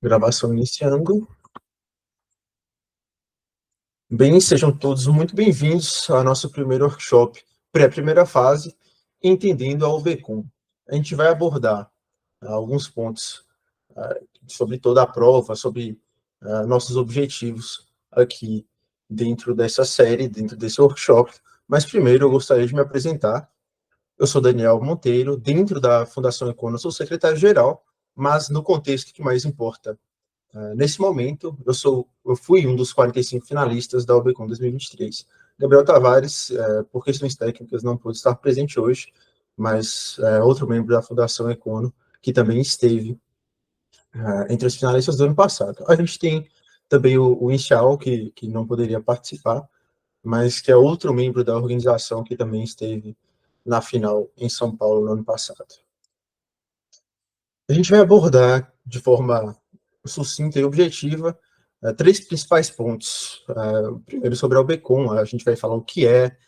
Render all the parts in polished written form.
Gravação iniciando. Bem, sejam todos muito bem-vindos ao nosso primeiro workshop, pré-primeira fase, entendendo a OBCom. A gente vai abordar alguns pontos sobre toda a prova, sobre nossos objetivos aqui dentro dessa série, dentro desse workshop. Mas primeiro eu gostaria de me apresentar. Eu sou Daniel Monteiro, dentro da Fundação Econ, eu sou secretário-geral, mas no contexto que mais importa, nesse momento, eu fui um dos 45 finalistas da OBCom 2023. Gabriel Tavares, por questões técnicas, não pôde estar presente hoje, mas outro membro da Fundação Econo, que também esteve entre os finalistas do ano passado. A gente tem também o Inicial, que não poderia participar, mas que é outro membro da organização que também esteve na final em São Paulo no ano passado. A gente vai abordar de forma sucinta e objetiva três principais pontos. Primeiro, sobre a OBCom, a gente vai falar o que é,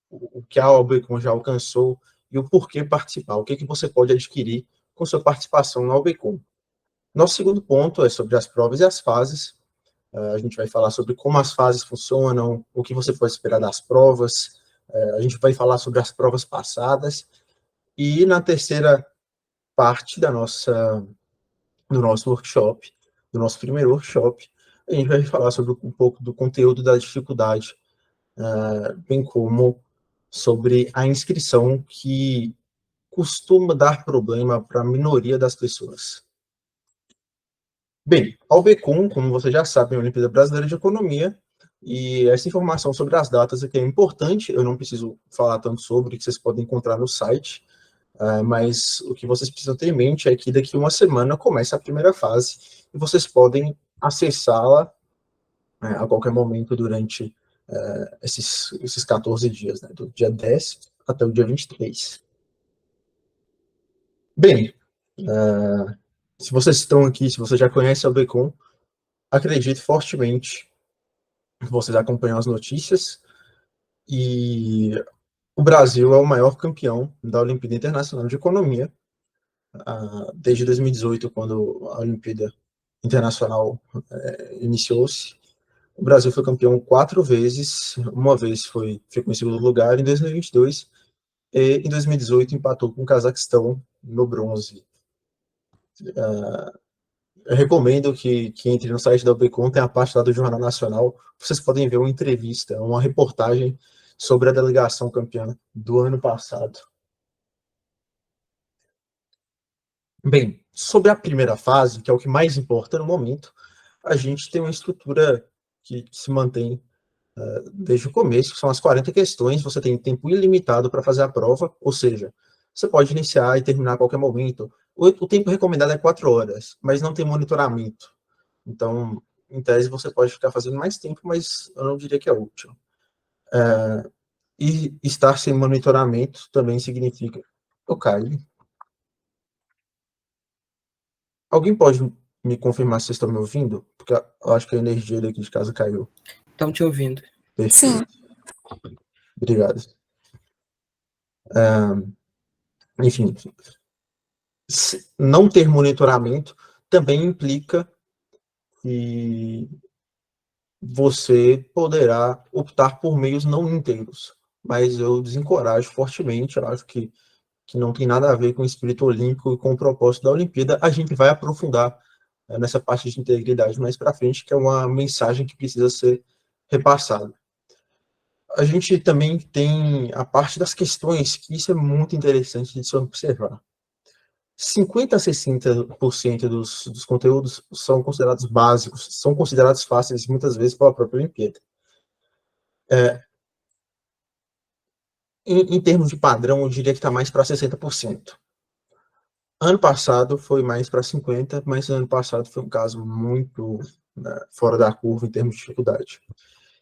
o que a OBCom já alcançou e o porquê participar, o que você pode adquirir com sua participação na OBCom. Nosso segundo ponto é sobre as provas e as fases. A gente vai falar sobre como as fases funcionam, o que você pode esperar das provas. A gente vai falar sobre as provas passadas. E na terceira parte do nosso workshop, do nosso primeiro workshop, a gente vai falar sobre um pouco do conteúdo da dificuldade, bem como sobre a inscrição que costuma dar problema para a minoria das pessoas. Bem, a OBCom, como você já sabe, é a Olimpíada Brasileira de Economia, e essa informação sobre as datas aqui é importante, eu não preciso falar tanto sobre, que vocês podem encontrar no site, mas o que vocês precisam ter em mente é que daqui a uma semana começa a primeira fase e vocês podem acessá-la a qualquer momento durante esses 14 dias, né, do dia 10 até o dia 23. Bem, se vocês estão aqui, se você já conhece a OBCom, acredito fortemente que vocês acompanham as notícias e o Brasil é o maior campeão da Olimpíada Internacional de Economia desde 2018, quando a Olimpíada Internacional iniciou-se. O Brasil foi campeão 4 vezes, uma vez ficou em segundo lugar em 2022, e em 2018 empatou com o Cazaquistão no bronze. Eu recomendo que entre no site da OBCom, tem a parte lá do Jornal Nacional, vocês podem ver uma entrevista, uma reportagem sobre a delegação campeã do ano passado. Bem, sobre a primeira fase, que é o que mais importa no momento, a gente tem uma estrutura que se mantém desde o começo, que são as 40 questões, você tem tempo ilimitado para fazer a prova, ou seja, você pode iniciar e terminar a qualquer momento. O tempo recomendado é 4 horas, mas não tem monitoramento. Então, em tese, você pode ficar fazendo mais tempo, mas eu não diria que é útil. E estar sem monitoramento também significa... Eu caio. Alguém pode me confirmar se vocês estão me ouvindo? Porque eu acho que a energia daqui de casa caiu. Estão te ouvindo. Perfeito. Sim. Obrigado. Enfim, não ter monitoramento também implica que você poderá optar por meios não íntegros, mas eu desencorajo fortemente, eu acho que não tem nada a ver com o espírito olímpico e com o propósito da Olimpíada. A gente vai aprofundar nessa parte de integridade mais para frente, que é uma mensagem que precisa ser repassada. A gente também tem a parte das questões, que isso é muito interessante de se observar. 50% a 60% dos conteúdos são considerados básicos, são considerados fáceis muitas vezes pela própria Olimpíada. Em termos de padrão, eu diria que está mais para 60%. Ano passado foi mais para 50%, mas ano passado foi um caso muito fora da curva em termos de dificuldade.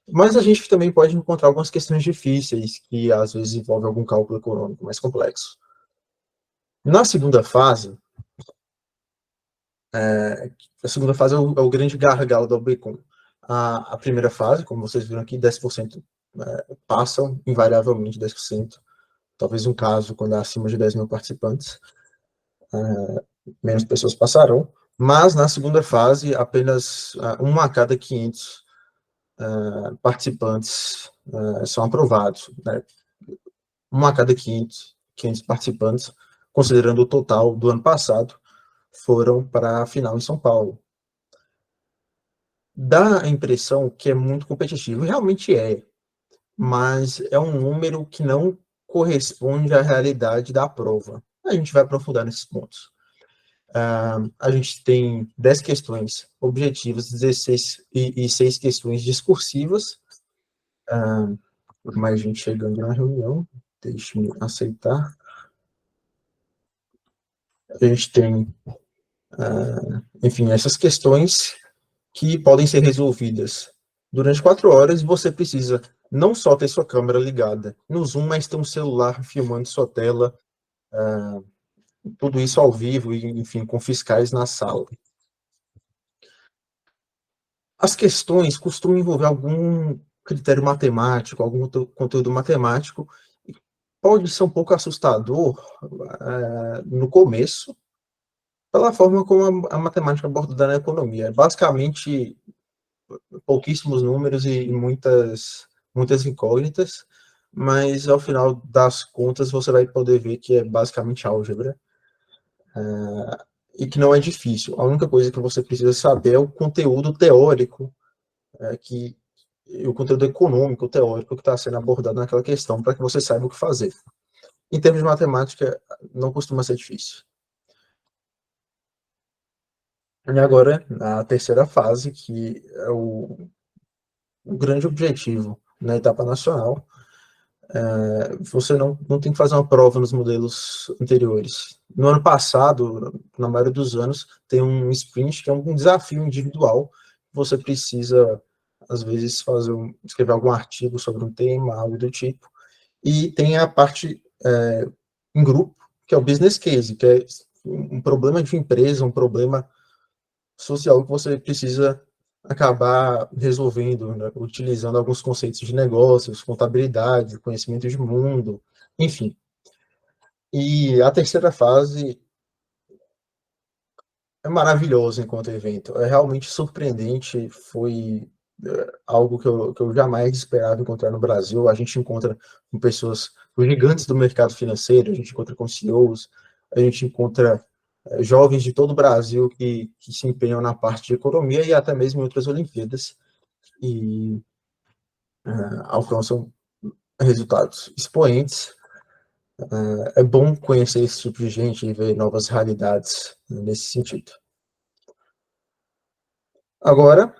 Mas a gente também pode encontrar algumas questões difíceis, que às vezes envolvem algum cálculo econômico mais complexo. Na segunda fase, a segunda fase é o grande gargalo da OBCom. A primeira fase, como vocês viram aqui, 10% passam, invariavelmente 10%. Talvez um caso quando é acima de 10 mil participantes, menos pessoas passarão. Mas na segunda fase, apenas uma a cada 500 participantes são aprovados, né? Uma a cada 500 participantes, considerando o total do ano passado, foram para a final em São Paulo. Dá a impressão que é muito competitivo, realmente é, mas é um número que não corresponde à realidade da prova. A gente vai aprofundar nesses pontos. A gente tem 10 questões objetivas, 16 e 6 questões discursivas. Mais gente chegando na reunião, deixe-me aceitar. A gente tem, enfim, essas questões que podem ser resolvidas durante 4 horas e você precisa não só ter sua câmera ligada no Zoom, mas ter um celular filmando sua tela, tudo isso ao vivo e, enfim, com fiscais na sala. As questões costumam envolver algum critério matemático, algum conteúdo matemático, e pode ser um pouco assustador no começo, pela forma como a matemática é abordada na economia. É basicamente pouquíssimos números e muitas incógnitas, mas ao final das contas você vai poder ver que é basicamente álgebra, e que não é difícil. A única coisa que você precisa saber é o conteúdo teórico, que o conteúdo econômico, teórico, que está sendo abordado naquela questão, para que você saiba o que fazer. Em termos de matemática, não costuma ser difícil. E agora, a terceira fase, que é o grande objetivo na etapa nacional, você não tem que fazer uma prova nos modelos anteriores. No ano passado, na maioria dos anos, tem um sprint, que é um desafio individual. Você precisa, às vezes, escrever algum artigo sobre um tema, algo do tipo. E tem a parte em grupo, que é o business case, que é um problema de empresa, um problema social que você precisa acabar resolvendo, né? Utilizando alguns conceitos de negócios, contabilidade, conhecimento de mundo, enfim. E a terceira fase é maravilhosa enquanto evento, é realmente surpreendente, foi algo que eu jamais esperava encontrar no Brasil. A gente encontra com pessoas, com gigantes do mercado financeiro, a gente encontra com CEOs, a gente encontra jovens de todo o Brasil que se empenham na parte de economia e até mesmo em outras Olimpíadas e alcançam resultados expoentes. É bom conhecer esse tipo de gente e ver novas realidades nesse sentido. Agora,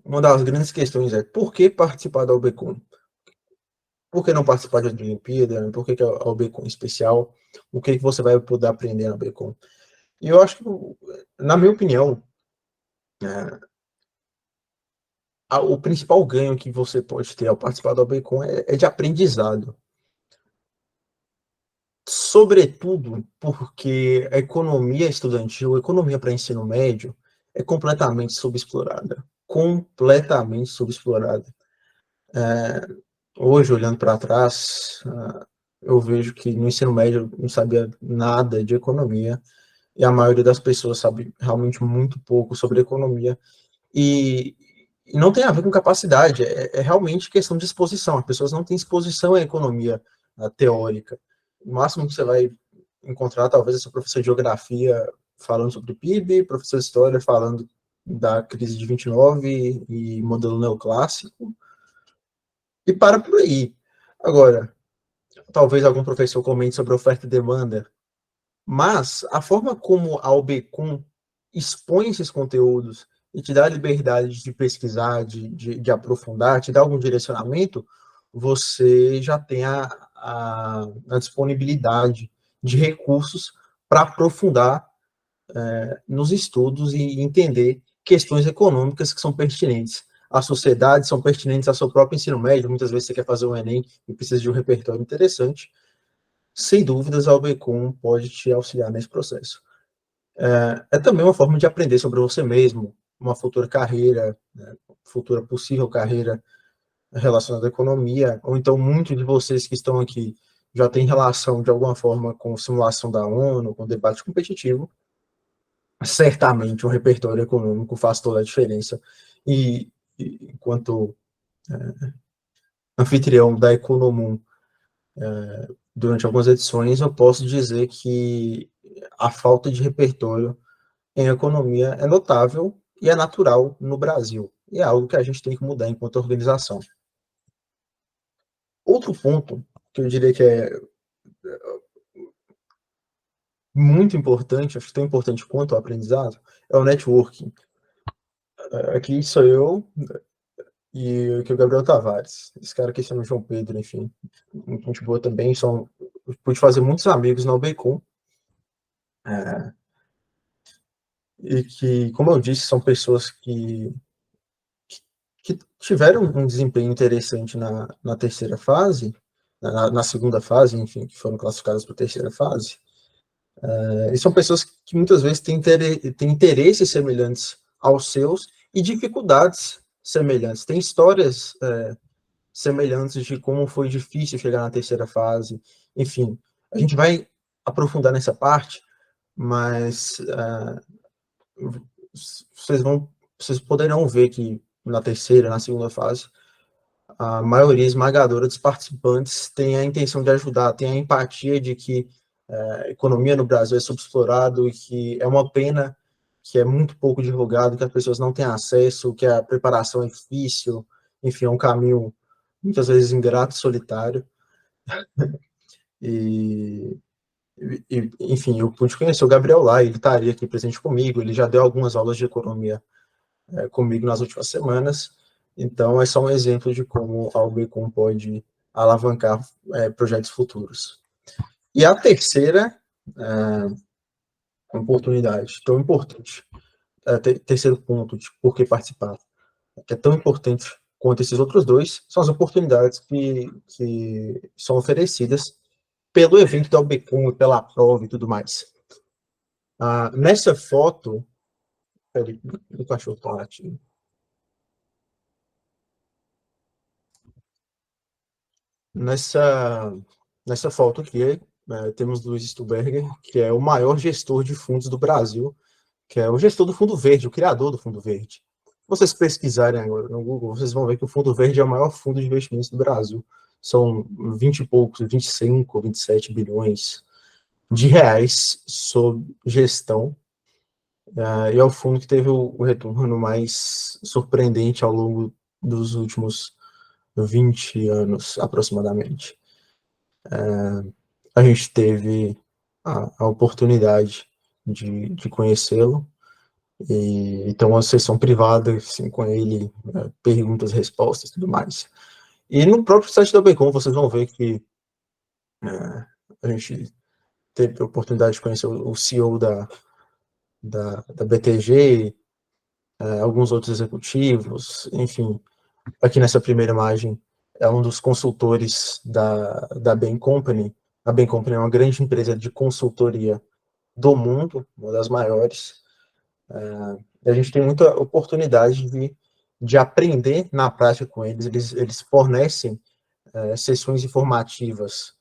uma das grandes questões é por que participar da UBCOM? Por que não participar de uma Olimpíada? Por que a UBCOM é especial? O que você vai poder aprender na UBCOM? E eu acho que, na minha opinião, o principal ganho que você pode ter ao participar da UBCOM é de aprendizado. Sobretudo porque a economia estudantil, a economia para ensino médio, é completamente subexplorada. Completamente subexplorada. Hoje, olhando para trás, eu vejo que no ensino médio eu não sabia nada de economia, e a maioria das pessoas sabe realmente muito pouco sobre economia, e não tem a ver com capacidade, é realmente questão de exposição. As pessoas não têm exposição à economia teórica. O máximo que você vai encontrar, talvez, é seu professor de geografia falando sobre PIB, professor de história falando da crise de 29 e modelo neoclássico, e para por aí. Agora, talvez algum professor comente sobre oferta e demanda, mas a forma como a OBCOM expõe esses conteúdos e te dá a liberdade de pesquisar, de aprofundar, te dá algum direcionamento, você já tem a disponibilidade de recursos para aprofundar nos estudos e entender questões econômicas que são pertinentes à sociedade, são pertinentes ao seu próprio ensino médio. Muitas vezes você quer fazer um Enem e precisa de um repertório interessante. Sem dúvidas, a UBCOM pode te auxiliar nesse processo. É também uma forma de aprender sobre você mesmo, uma futura carreira, né, futura possível carreira relacionada à economia, ou então muitos de vocês que estão aqui já tem relação, de alguma forma, com simulação da ONU, com debate competitivo, certamente um repertório econômico faz toda a diferença. Enquanto anfitrião da Economum, durante algumas edições, eu posso dizer que a falta de repertório em economia é notável e é natural no Brasil. E é algo que a gente tem que mudar enquanto organização. Outro ponto que eu diria que é muito importante, acho que tão importante quanto o aprendizado, é o networking. Aqui sou eu e aqui o Gabriel Tavares. Esse cara aqui chama João Pedro, enfim. Muito gente boa também. Pude fazer muitos amigos na UBCom. E que, como eu disse, são pessoas que tiveram um desempenho interessante na terceira fase, na segunda fase, enfim, que foram classificadas para a terceira fase. E são pessoas que muitas vezes têm interesses semelhantes aos seus e dificuldades semelhantes. Tem histórias semelhantes de como foi difícil chegar na terceira fase. Enfim, a gente vai aprofundar nessa parte, mas vocês poderão ver que na terceira, na segunda fase, a maioria esmagadora dos participantes tem a intenção de ajudar, tem a empatia de que a economia no Brasil é subexplorado e que é uma pena que é muito pouco divulgado, que as pessoas não têm acesso, que a preparação é difícil, enfim, é um caminho muitas vezes ingrato e solitário. E, enfim, eu pude conhecer o Gabriel lá, ele estaria aqui presente comigo, ele já deu algumas aulas de economia comigo nas últimas semanas. Então, é só um exemplo de como a UBCom pode alavancar projetos futuros. E a terceira oportunidade, tão importante, terceiro ponto de por que participar, que é tão importante quanto esses outros dois, são as oportunidades que são oferecidas pelo evento da UBCom, pela prova e tudo mais. Nessa foto, peraí, o cachorro está latindo. Nessa foto aqui, temos Luiz Stuberger, que é o maior gestor de fundos do Brasil, que é o gestor do Fundo Verde, o criador do Fundo Verde. Se vocês pesquisarem agora no Google, vocês vão ver que o Fundo Verde é o maior fundo de investimentos do Brasil. São 20 e poucos, 25, 27 bilhões de reais sob gestão. E é o fundo que teve o retorno mais surpreendente ao longo dos últimos 20 anos, aproximadamente. A gente teve a oportunidade de conhecê-lo, e então uma sessão privada assim, com ele, perguntas, respostas e tudo mais. E no próprio site da Becom vocês vão ver que a gente teve a oportunidade de conhecer o CEO da BTG, alguns outros executivos, enfim. Aqui nessa primeira imagem é um dos consultores da Bain Company. A Bain Company é uma grande empresa de consultoria do mundo, uma das maiores. A gente tem muita oportunidade de aprender na prática com eles. Eles fornecem sessões informativas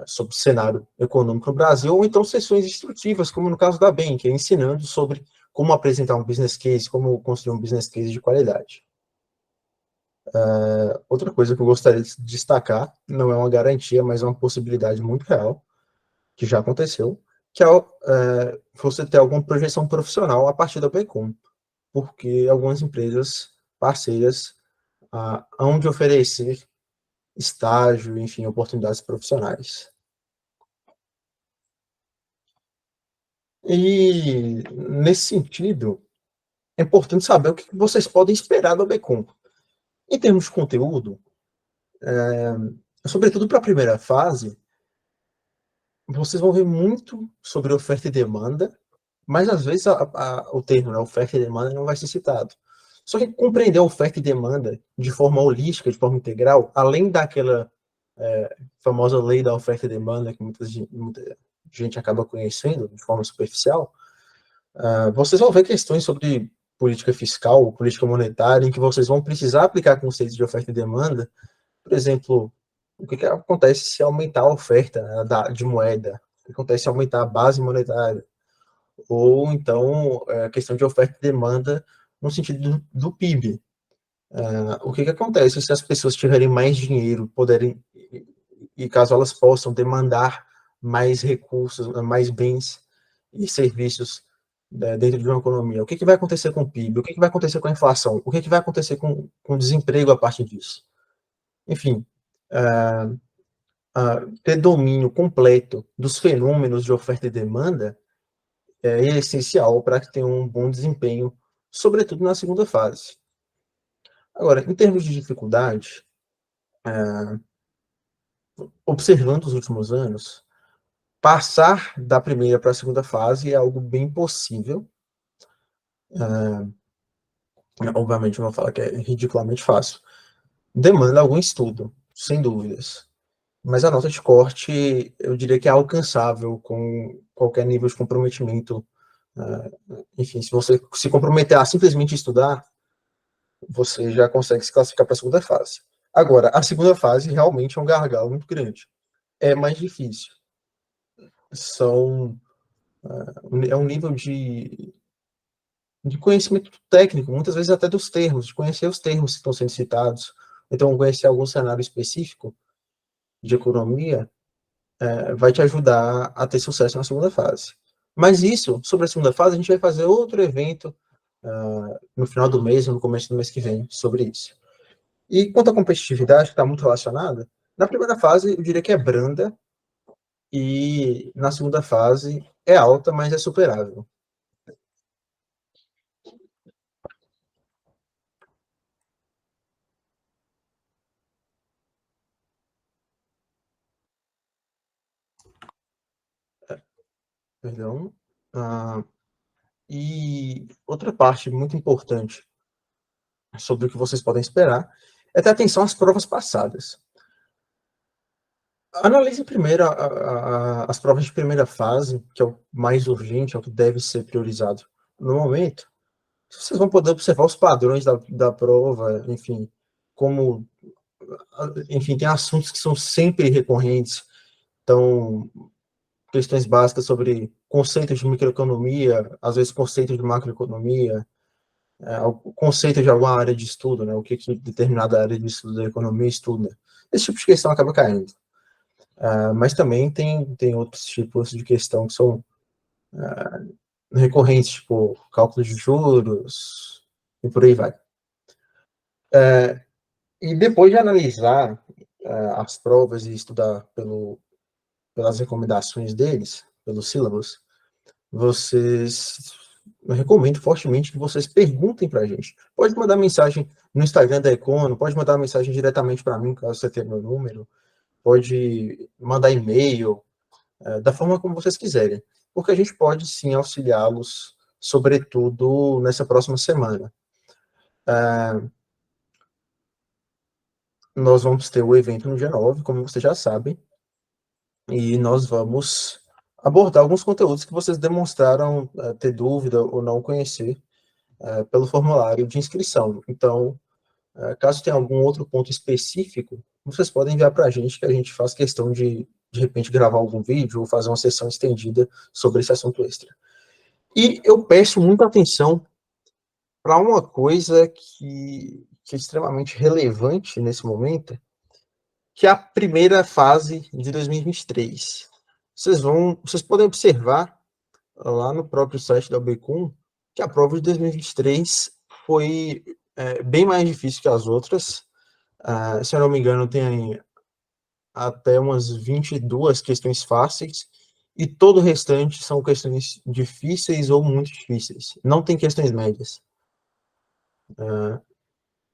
sobre o cenário econômico no Brasil, ou então sessões instrutivas, como no caso da Bain, que é ensinando sobre como apresentar um business case, como construir um business case de qualidade. Outra coisa que eu gostaria de destacar, não é uma garantia, mas é uma possibilidade muito real, que já aconteceu, que é você ter alguma projeção profissional a partir da Becom, porque algumas empresas parceiras hão de oferecer estágio, enfim, oportunidades profissionais. E, nesse sentido, é importante saber o que vocês podem esperar da Becom. Em termos de conteúdo, sobretudo para a primeira fase, vocês vão ver muito sobre oferta e demanda, mas às vezes o termo, né, oferta e demanda, não vai ser citado. Só que compreender a oferta e demanda de forma holística, de forma integral, além daquela famosa lei da oferta e demanda, que muita gente acaba conhecendo de forma superficial, vocês vão ver questões sobre política fiscal, política monetária, em que vocês vão precisar aplicar conceitos de oferta e demanda, por exemplo, o que acontece se aumentar a oferta, né, de moeda, o que acontece se aumentar a base monetária, ou então a questão de oferta e demanda no sentido do PIB. O que acontece se as pessoas tiverem mais dinheiro, poderem, e caso elas possam demandar mais recursos, mais bens e serviços, né, dentro de uma economia? O que vai acontecer com o PIB? O que vai acontecer com a inflação? O que vai acontecer com o desemprego a partir disso? Enfim, ter domínio completo dos fenômenos de oferta e demanda é essencial para que tenha um bom desempenho, sobretudo na segunda fase. Agora, em termos de dificuldade, observando os últimos anos, passar da primeira para a segunda fase é algo bem possível. Obviamente, eu vou falar que é ridiculamente fácil. Demanda algum estudo, sem dúvidas. Mas a nota de corte, eu diria que é alcançável com qualquer nível de comprometimento. Enfim, se você se comprometer a simplesmente estudar, você já consegue se classificar para a segunda fase. Agora, a segunda fase realmente é um gargalo muito grande. É mais difícil. São, é um nível de conhecimento técnico, muitas vezes até dos termos, de conhecer os termos que estão sendo citados. Então, conhecer algum cenário específico de economia vai te ajudar a ter sucesso na segunda fase. Mas isso, sobre a segunda fase, a gente vai fazer outro evento no final do mês, no começo do mês que vem, sobre isso. E quanto à competitividade, que está muito relacionada, na primeira fase eu diria que é branda, e na segunda fase é alta, mas é superável. Perdão. Ah, e outra parte muito importante sobre o que vocês podem esperar é ter atenção às provas passadas. Analise primeiro as provas de primeira fase, que é o mais urgente, é o que deve ser priorizado no momento. Vocês vão poder observar os padrões da prova, enfim, como, enfim, tem assuntos que são sempre recorrentes, então, questões básicas sobre conceitos de microeconomia, às vezes conceitos de macroeconomia, o conceito de alguma área de estudo, né, o que determinada área de estudo da economia estuda. Esse tipo de questão acaba caindo. Mas também tem outros tipos de questão que são recorrentes, tipo cálculo de juros e por aí vai. E depois de analisar as provas e estudar pelas recomendações deles, pelos sílabos, vocês, eu recomendo fortemente que vocês perguntem para a gente. Pode mandar mensagem no Instagram da Econo, pode mandar mensagem diretamente para mim, caso você tenha meu número, pode mandar e-mail, da forma como vocês quiserem, porque a gente pode sim auxiliá-los, sobretudo nessa próxima semana. Nós vamos ter o evento no dia 9, como vocês já sabem, e nós vamos abordar alguns conteúdos que vocês demonstraram ter dúvida ou não conhecer pelo formulário de inscrição. Então, caso tenha algum outro ponto específico, vocês podem enviar para a gente, que a gente faz questão de repente, gravar algum vídeo ou fazer uma sessão estendida sobre esse assunto extra. E eu peço muita atenção para uma coisa que é extremamente relevante nesse momento, que é a primeira fase de 2023. Vocês podem observar lá no próprio site da UBCUM que a prova de 2023 foi bem mais difícil que as outras. Se eu não me engano, tem até umas 22 questões fáceis, e todo o restante são questões difíceis ou muito difíceis. Não tem questões médias.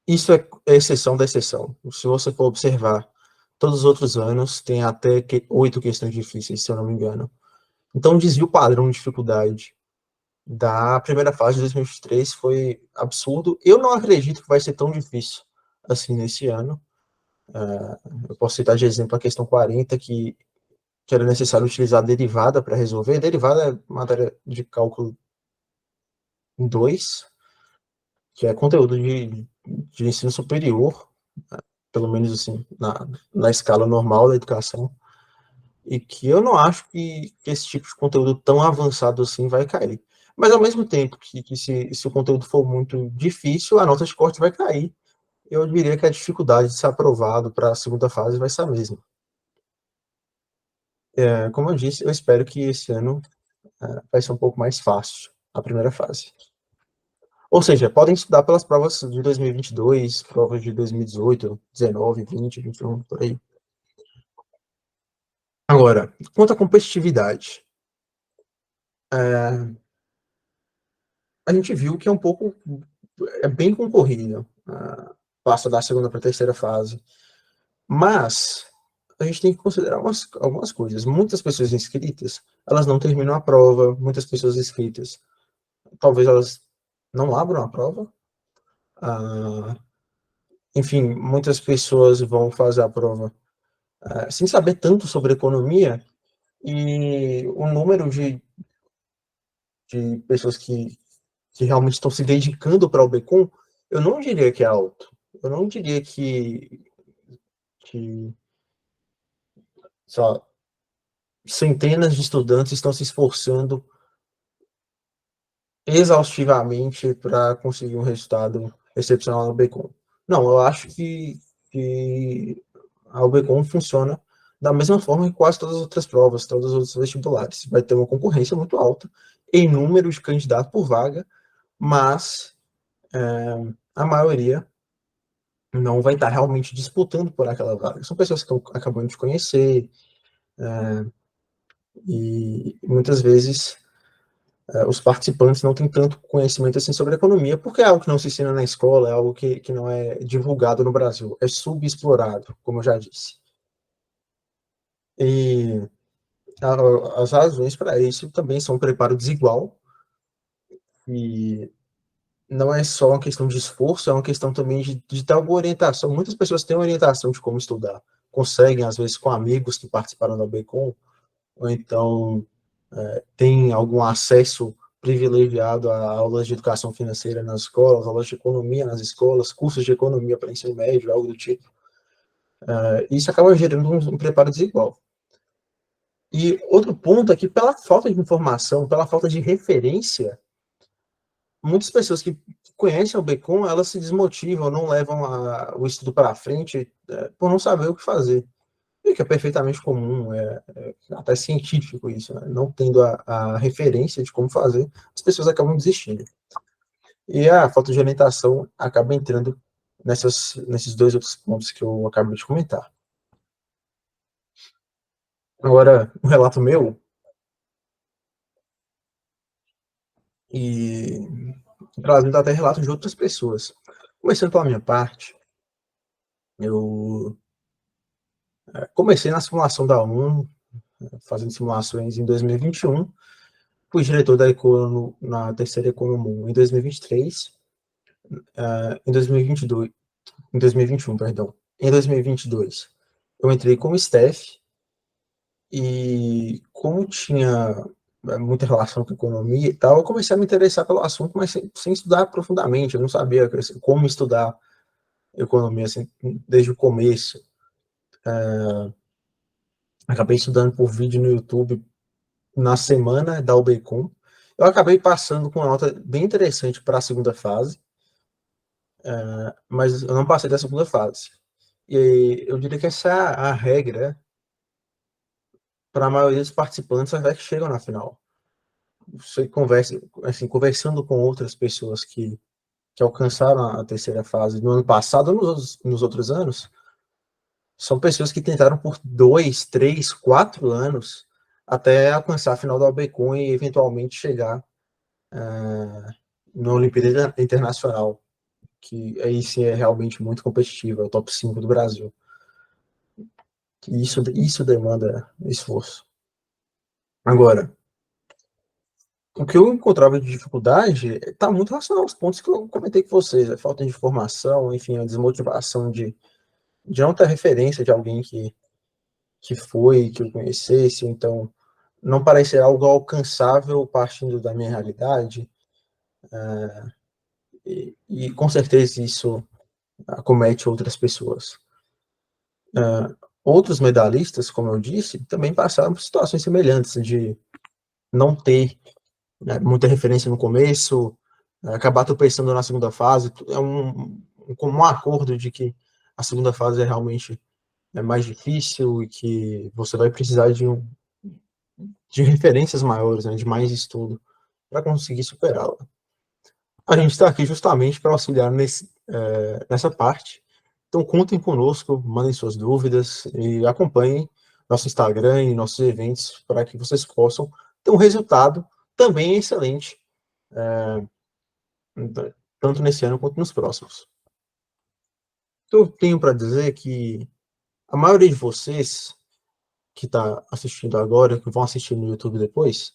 Isso é exceção da exceção. Se você for observar, todos os outros anos tem até 8 questões difíceis, se eu não me engano. Então, o desvio padrão de dificuldade da primeira fase de 2023 foi absurdo. Eu não acredito que vai ser tão difícil assim nesse ano. Eu posso citar de exemplo a questão 40, que era necessário utilizar a derivada para resolver. Derivada é matéria de cálculo 2, que é conteúdo de ensino superior, pelo menos assim, na escala normal da educação, e que eu não acho que esse tipo de conteúdo tão avançado assim vai cair. Mas ao mesmo tempo que se o conteúdo for muito difícil, a nota de corte vai cair. Eu diria que a dificuldade de ser aprovado para a segunda fase vai ser a mesma. Como eu disse, eu espero que esse ano vai ser um pouco mais fácil, a primeira fase. Ou seja, podem estudar pelas provas de 2022, provas de 2018, 19, 20, 21, por aí. Agora, quanto à competitividade, a gente viu que é bem concorrido, passa da segunda para a terceira fase, mas a gente tem que considerar algumas coisas. Muitas pessoas inscritas, elas não terminam a prova, muitas pessoas inscritas, talvez elas não abram a prova, enfim, muitas pessoas vão fazer a prova sem saber tanto sobre economia, e o número de pessoas que realmente estão se dedicando para o Becom, eu não diria que é alto. Eu não diria que só centenas de estudantes estão se esforçando exaustivamente para conseguir um resultado excepcional no Becom. Não, eu acho que a UBCOM funciona da mesma forma que quase todas as outras provas, todos os outros vestibulares. Vai ter uma concorrência muito alta em número de candidatos por vaga, mas a maioria não vai estar realmente disputando por aquela vaga. São pessoas que estão acabando de conhecer, e muitas vezes os participantes não têm tanto conhecimento assim sobre economia, porque é algo que não se ensina na escola, é algo que não é divulgado no Brasil, é subexplorado, como eu já disse. E as razões para isso também são um preparo desigual, e não é só uma questão de esforço, é uma questão também de ter alguma orientação. Muitas pessoas têm orientação de como estudar, conseguem, às vezes, com amigos que participaram da BCom, ou então têm algum acesso privilegiado a aulas de educação financeira nas escolas, aulas de economia nas escolas, cursos de economia para ensino médio, algo do tipo. Isso acaba gerando um preparo desigual. E outro ponto é que, pela falta de informação, pela falta de referência, muitas pessoas que conhecem o Becom, elas se desmotivam, não levam o estudo para frente por não saber o que fazer. E que é perfeitamente comum, até científico isso, né? Não tendo a referência de como fazer, as pessoas acabam desistindo. E a falta de orientação acaba entrando nesses dois outros pontos que eu acabei de comentar. Agora, um relato meu, e trazendo até relatos de outras pessoas. Começando pela minha parte, eu comecei na simulação da ONU, fazendo simulações em 2021, fui diretor da Econo, na terceira Economum em 2023, em 2022, em 2021, perdão. Em 2022, eu entrei como staff, e como tinha muita relação com economia e tal, eu comecei a me interessar pelo assunto, mas sem estudar profundamente, eu não sabia assim, como estudar economia assim, desde o começo. Acabei estudando por vídeo no YouTube na semana da UBCom. Eu acabei passando com uma nota bem interessante para a segunda fase, mas eu não passei da segunda fase. E eu diria que essa é a regra para a maioria dos participantes até que chegam na final. Você conversa, assim, conversando com outras pessoas que alcançaram a terceira fase no ano passado ou nos outros anos, são pessoas que tentaram por 2, 3, 4 anos até alcançar a final da OBCOM e eventualmente chegar na Olimpíada Internacional, que aí sim é realmente muito competitiva, é o top 5 do Brasil. Isso demanda esforço. Agora, o que eu encontrava de dificuldade está muito relacionado aos pontos que eu comentei com vocês, a falta de informação, enfim, a desmotivação de não ter referência de alguém que foi, que eu conhecesse, então não parecer algo alcançável partindo da minha realidade, e com certeza isso acomete outras pessoas. Outros medalhistas, como eu disse, também passaram por situações semelhantes, de não ter, né, muita referência no começo, acabar tropeçando na segunda fase. É um comum acordo de que a segunda fase é realmente mais difícil e que você vai precisar de referências maiores, né, de mais estudo para conseguir superá-la. A gente está aqui justamente para auxiliar nessa parte. Então, contem conosco, mandem suas dúvidas e acompanhem nosso Instagram e nossos eventos para que vocês possam ter um resultado também excelente, tanto nesse ano quanto nos próximos. Então, eu tenho para dizer que a maioria de vocês que está assistindo agora, que vão assistir no YouTube depois,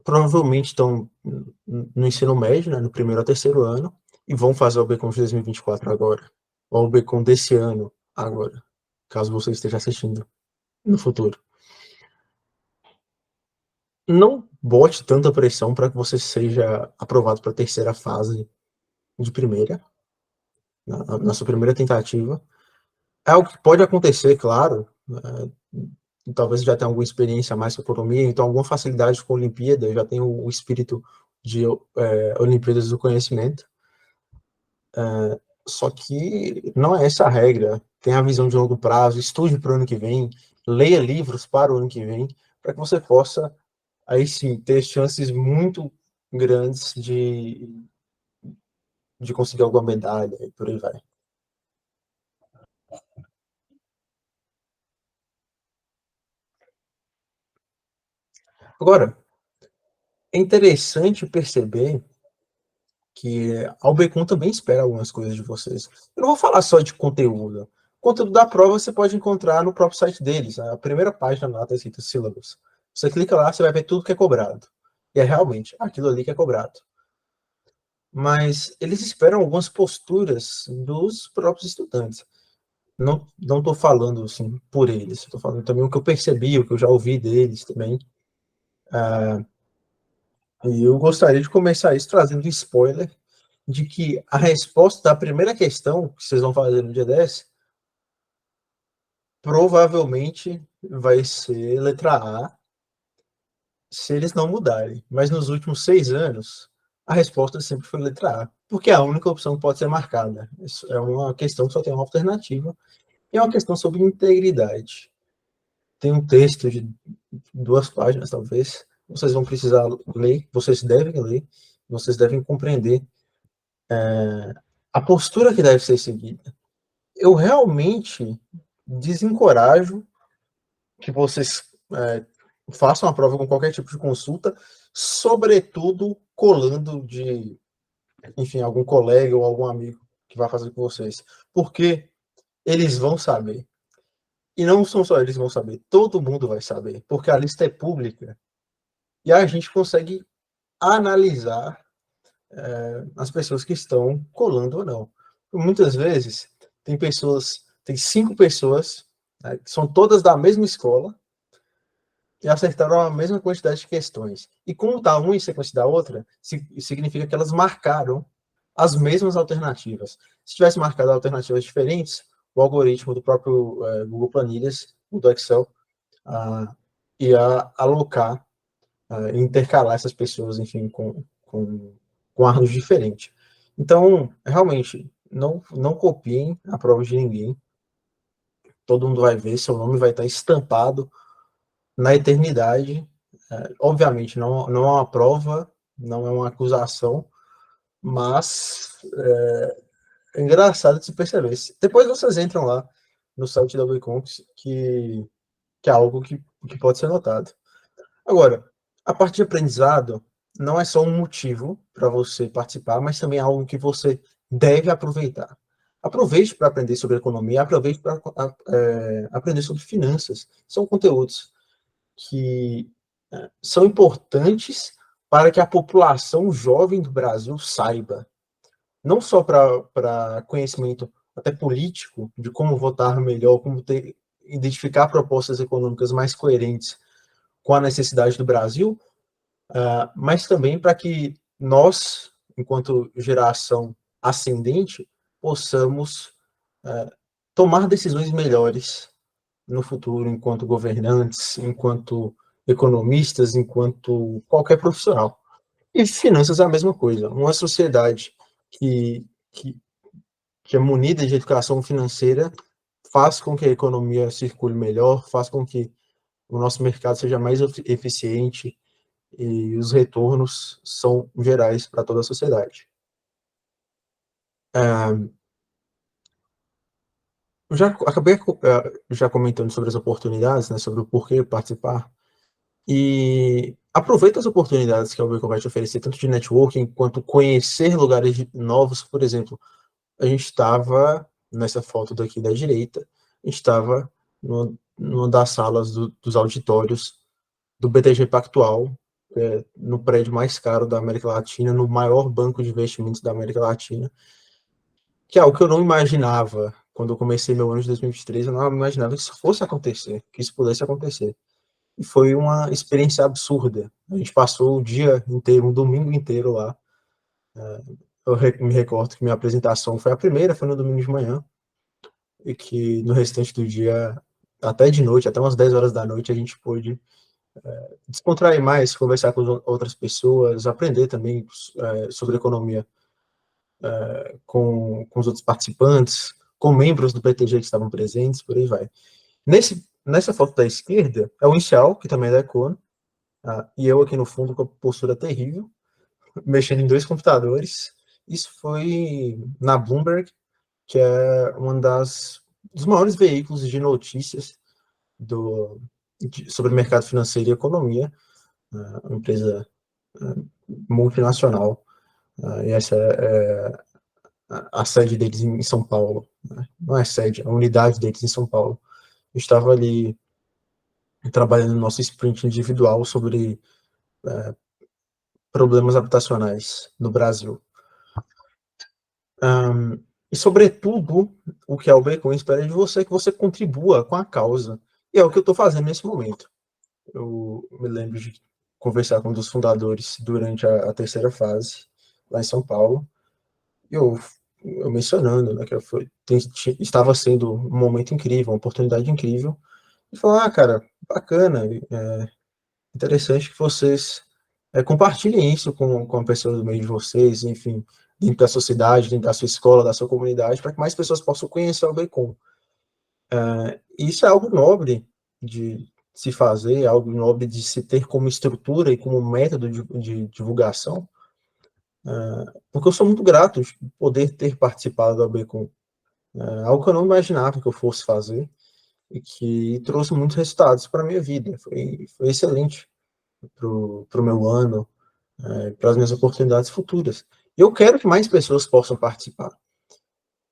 provavelmente estão no ensino médio, né, no primeiro ou terceiro ano, e vão fazer o Becom de 2024 agora, ou o Becom desse ano agora, caso você esteja assistindo no futuro. Não bote tanta pressão para que você seja aprovado para a terceira fase de primeira, na sua primeira tentativa. É algo que pode acontecer, claro, talvez já tenha alguma experiência mais com economia, então alguma facilidade com a Olimpíada, já tem o espírito de Olimpíadas do Conhecimento. Só que não é essa a regra. Tenha a visão de longo prazo, estude para o ano que vem, leia livros para o ano que vem, para que você possa, aí sim, ter chances muito grandes de conseguir alguma medalha e por aí vai. Agora, é interessante perceber que a Albecom também espera algumas coisas de vocês. Eu não vou falar só de conteúdo. O conteúdo da prova você pode encontrar no próprio site deles. A primeira página lá está escrito sílabus. Você clica lá, você vai ver tudo que é cobrado. E é realmente aquilo ali que é cobrado. Mas eles esperam algumas posturas dos próprios estudantes. Não estou falando assim por eles, estou falando também o que eu percebi, o que eu já ouvi deles também. E eu gostaria de começar isso trazendo um spoiler de que a resposta da primeira questão que vocês vão fazer no dia 10 provavelmente vai ser letra A, se eles não mudarem. Mas nos últimos 6 anos, a resposta sempre foi letra A, porque é a única opção que pode ser marcada. Isso é uma questão que só tem uma alternativa, e é uma questão sobre integridade. Tem um texto de 2 páginas, talvez, vocês vão precisar ler, vocês devem compreender a postura que deve ser seguida. Eu realmente desencorajo que vocês façam a prova com qualquer tipo de consulta, sobretudo colando de, enfim, algum colega ou algum amigo que vai fazer com vocês, porque eles vão saber. E não são só eles que vão saber, todo mundo vai saber, porque a lista é pública e a gente consegue analisar as pessoas que estão colando ou não. Muitas vezes tem 5 pessoas, né, que são todas da mesma escola e acertaram a mesma quantidade de questões. E como está uma em sequência da outra, significa que elas marcaram as mesmas alternativas. Se tivesse marcado alternativas diferentes, o algoritmo do próprio Google Planilhas, do Excel, ia alocar, intercalar essas pessoas, enfim, com árvores diferentes. Então, realmente, não copiem a prova de ninguém. Todo mundo vai ver, seu nome vai estar estampado na eternidade. Obviamente, não é uma prova, não é uma acusação, mas é engraçado de se perceber. Depois vocês entram lá no site da Webconx, que é algo que pode ser notado. Agora, a parte de aprendizado não é só um motivo para você participar, mas também é algo que você deve aproveitar. Aproveite para aprender sobre economia, aproveite para aprender sobre finanças. São conteúdos que são importantes para que a população jovem do Brasil saiba. Não só para conhecimento até político, de como votar melhor, identificar propostas econômicas mais coerentes com a necessidade do Brasil, mas também para que nós, enquanto geração ascendente, possamos tomar decisões melhores no futuro, enquanto governantes, enquanto economistas, enquanto qualquer profissional. E finanças é a mesma coisa. Uma sociedade que, que, que é munida de educação financeira faz com que a economia circule melhor, faz com que o nosso mercado seja mais eficiente e os retornos são gerais para toda a sociedade. Eu já acabei já comentando sobre as oportunidades, né, sobre o porquê participar, e aproveita as oportunidades que a Ubicom vai te oferecer, tanto de networking quanto conhecer lugares novos. Por exemplo, a gente estava, nessa foto daqui da direita, a gente estava numa das salas dos auditórios do BTG Pactual, no prédio mais caro da América Latina, no maior banco de investimentos da América Latina, que é algo que eu não imaginava quando eu comecei meu ano de 2023, eu não imaginava que isso fosse acontecer, que isso pudesse acontecer. E foi uma experiência absurda. A gente passou o dia inteiro, um domingo inteiro lá. Eu me recordo que minha apresentação foi a primeira, foi no domingo de manhã, e que no restante do dia, até de noite, até umas 10 horas da noite, a gente pôde descontrair mais, conversar com outras pessoas, aprender também sobre economia com os outros participantes, com membros do PTG que estavam presentes, por aí vai. Nessa foto da esquerda é o inicial, que também é da Econo, e eu aqui no fundo com a postura terrível, mexendo em dois computadores. Isso foi na Bloomberg, que é dos maiores veículos de notícias sobre o mercado financeiro e economia, uma empresa multinacional, e essa é a sede deles em São Paulo. Né? Não é sede, a unidade deles em São Paulo. Eu estava ali trabalhando no nosso sprint individual sobre problemas habitacionais no Brasil. E, sobretudo, o que a Ubicom espera de você é que você contribua com a causa. E é o que eu estou fazendo nesse momento. Eu me lembro de conversar com um dos fundadores durante a terceira fase, lá em São Paulo, e eu mencionando, né, que estava sendo um momento incrível, uma oportunidade incrível, e falar, cara, bacana, interessante que vocês compartilhem isso com a pessoa do meio de vocês, enfim, dentro da sua cidade, dentro da sua escola, da sua comunidade, para que mais pessoas possam conhecer o Bacon. Isso é algo nobre de se fazer, algo nobre de se ter como estrutura e como método de divulgação, porque eu sou muito grato de poder ter participado do Bacon, algo que eu não imaginava que eu fosse fazer e que trouxe muitos resultados para a minha vida. Foi excelente para o meu ano, para as minhas oportunidades futuras. Eu quero que mais pessoas possam participar.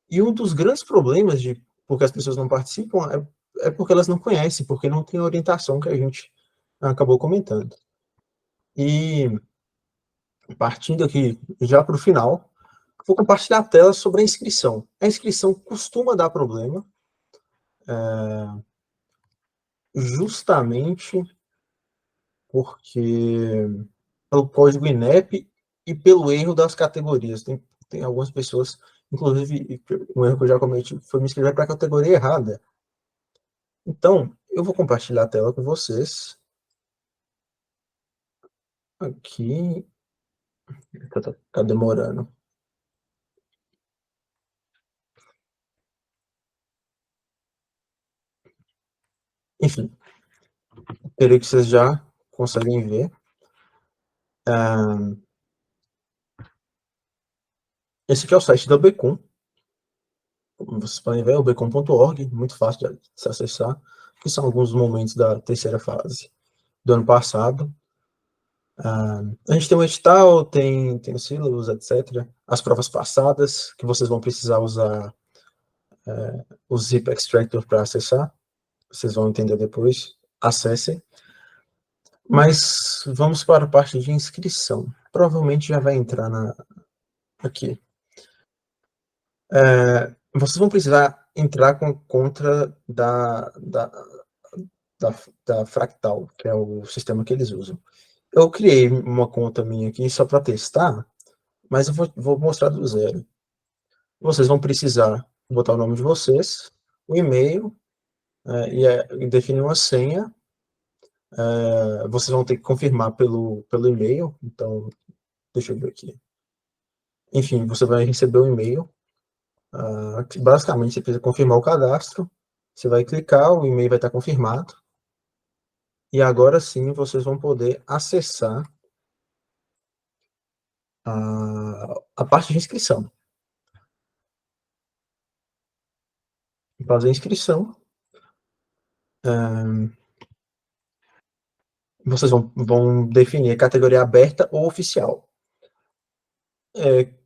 E um dos grandes problemas de porque as pessoas não participam é porque elas não conhecem, porque não tem a orientação que a gente acabou comentando. E partindo aqui já para o final, vou compartilhar a tela sobre a inscrição. A inscrição costuma dar problema, justamente porque pelo código INEP e pelo erro das categorias. Tem algumas pessoas, inclusive, um erro que eu já cometi foi me inscrever para a categoria errada. Então, eu vou compartilhar a tela com vocês. Aqui. Tá demorando. Enfim, creio que vocês já conseguem ver. Esse aqui é o site da Becom. Como vocês podem ver, é o becom.org, muito fácil de se acessar, que são alguns momentos da terceira fase do ano passado. A gente tem o edital, tem os sílabos, etc. As provas passadas, que vocês vão precisar usar o Zip Extractor para acessar. Vocês vão entender depois. Acessem. Mas vamos para a parte de inscrição. Provavelmente já vai entrar aqui. Vocês vão precisar entrar com a conta da Fractal, que é o sistema que eles usam. Eu criei uma conta minha aqui só para testar, mas eu vou mostrar do zero. Vocês vão precisar botar o nome de vocês, o e-mail, e definir uma senha. Vocês vão ter que confirmar pelo e-mail, então, deixa eu ver aqui. Enfim, você vai receber um e-mail, que basicamente você precisa confirmar o cadastro, você vai clicar, o e-mail vai estar confirmado, e agora sim vocês vão poder acessar a parte de inscrição. Fazer a inscrição, vocês vão definir a categoria aberta ou oficial.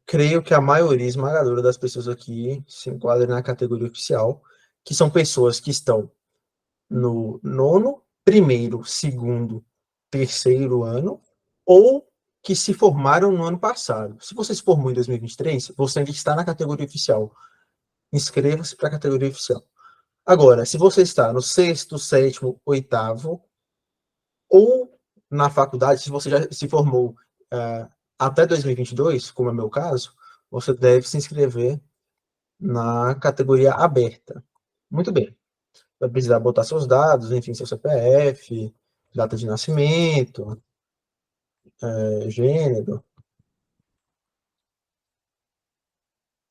Creio que a maioria esmagadora das pessoas aqui se enquadra na categoria oficial, que são pessoas que estão no nono, primeiro, segundo, terceiro ano, ou que se formaram no ano passado. Se você se formou em 2023, você ainda está na categoria oficial. Inscreva-se para a categoria oficial. Agora, se você está no sexto, sétimo, oitavo, ou na faculdade, se você já se formou até 2022, como é meu caso, você deve se inscrever na categoria aberta. Muito bem. Vai precisar botar seus dados, enfim, seu CPF, data de nascimento, gênero,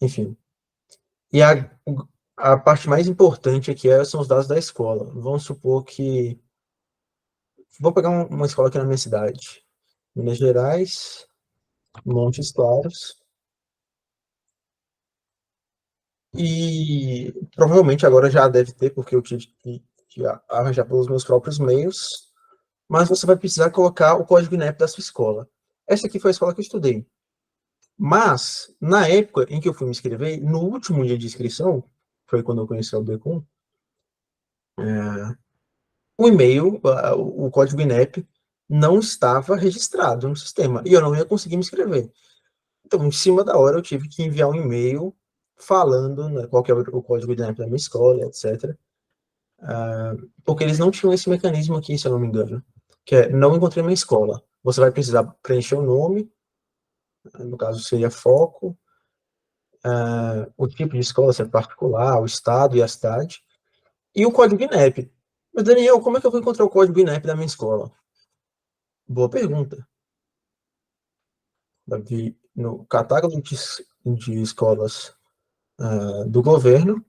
enfim. E a parte mais importante aqui são os dados da escola. Vamos supor que... Vou pegar uma escola aqui na minha cidade. Minas Gerais, Montes Claros. E provavelmente agora já deve ter, porque eu tive que arranjar pelos meus próprios meios. Mas você vai precisar colocar o código INEP da sua escola. Essa aqui foi a escola que eu estudei. Mas, na época em que eu fui me inscrever, no último dia de inscrição, foi quando eu conheci o Becom, o e-mail, o código INEP, não estava registrado no sistema, e eu não ia conseguir me inscrever. Então, em cima da hora, eu tive que enviar um e-mail falando, né, qual que é o código INEP da minha escola, etc. Porque eles não tinham esse mecanismo aqui, se eu não me engano, que é não encontrei minha escola. Você vai precisar preencher o nome, no caso seria foco, o tipo de escola, se é particular, o estado e a cidade, e o código INEP. Mas, Daniel, como é que eu vou encontrar o código INEP da minha escola? Boa pergunta. Vai vir no catálogo de escolas do governo,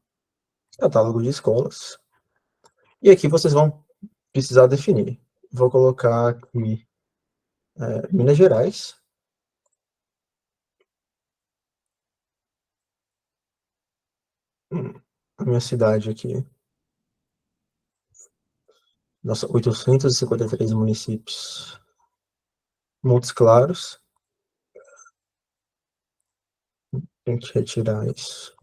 catálogo de escolas, e aqui vocês vão precisar definir. Vou colocar aqui Minas Gerais, a minha cidade aqui. Nossa, 853 municípios. Montes Claros. Tem que retirar isso.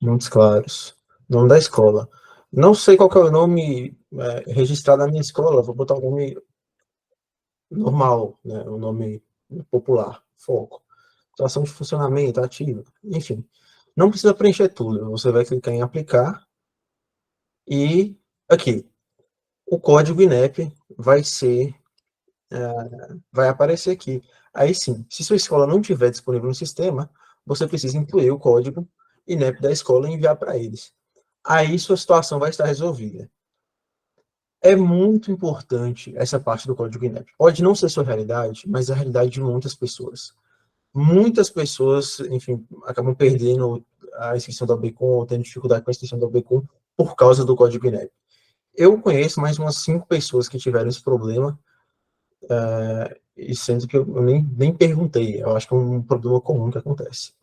Montes Claros. Nome da escola. Não sei qual que é o nome registrado na minha escola. Vou botar o nome normal, né? O nome popular. Foco. Situação de funcionamento, ativo. Enfim. Não precisa preencher tudo. Você vai clicar em aplicar. E aqui. O código INEP vai ser... vai aparecer aqui. Aí sim, se sua escola não tiver disponível no sistema, você precisa incluir o código INEP da escola e enviar para eles. Aí sua situação vai estar resolvida. É muito importante essa parte do código INEP. Pode não ser sua realidade, mas é a realidade de muitas pessoas. Muitas pessoas, enfim, acabam perdendo a inscrição da BCom ou tendo dificuldade com a inscrição da BCom por causa do código INEP. Eu conheço mais umas 5 pessoas que tiveram esse problema, e sendo que eu nem perguntei. Eu acho que é um problema comum que acontece.